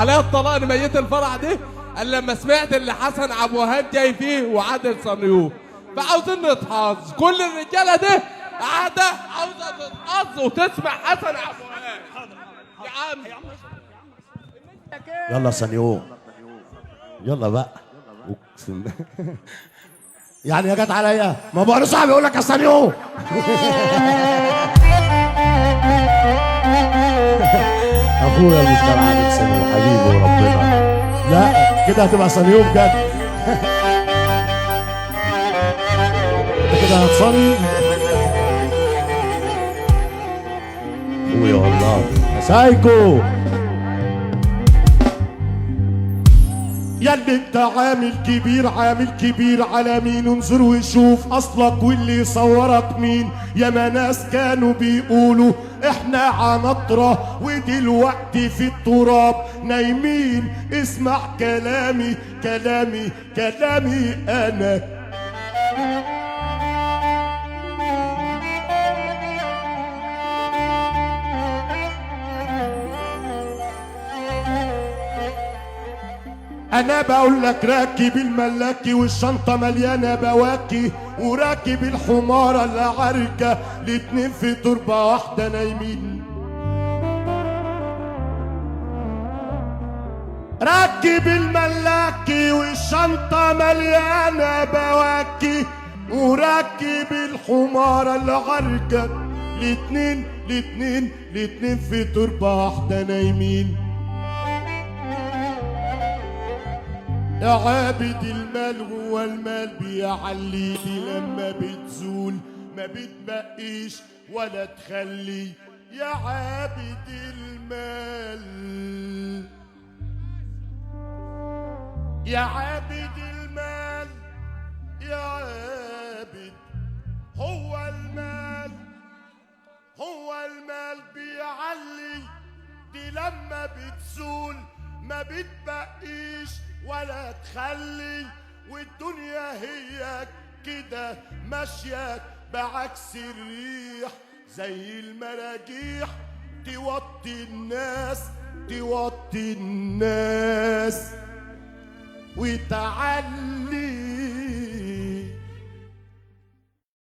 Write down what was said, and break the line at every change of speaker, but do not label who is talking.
عليا الطلاق انا ميت الفرح دي قال لما سمعت اللي حسن عبد الوهاب جاي فيه وعادل صنيوف، فعاوزين نتحظ. كل الرجاله دي قاعده عاوزه تتحظ وتسمع حسن عبد الوهاب. يا عم
يلا صنيوف يلا بقى. اقسم يعني يا جت عليا ما بقى صاحبي يقول لك يا صنيوف. اخويا المستر عادل صنيوف حبيبي وربنا. لا كده هتبقى صنيوف جد. كده هتصني اخويا والله يا سايكو. ياللي انت عامل كبير عامل كبير على مين؟ انظر وشوف اصلك واللي صورك مين. ياما ناس كانوا بيقولوا احنا عنطرة ودلوقتي في التراب نايمين. اسمع كلامي كلامي كلامي انا. انا بقول لك راكب الملاكي والشنطه مليانه بواكي وراكب الحماره العركه الاتنين في تربه واحده نايمين. راكب الملاكي والشنطه مليانه بواكي وراكب الحماره العركه الاتنين في تربه واحده نايمين. يا عابد المال هو المال بيعليني لما بتزول ما بتبقيش ولا تخلي. يا عابد المال يا عابد المال يا عابد هو المال بيعلي دي لما بتزول ما بتبقيش ولا تخلي. والدنيا هي كده ماشية بعكس الريح زي المراجيح توطي الناس وتعلي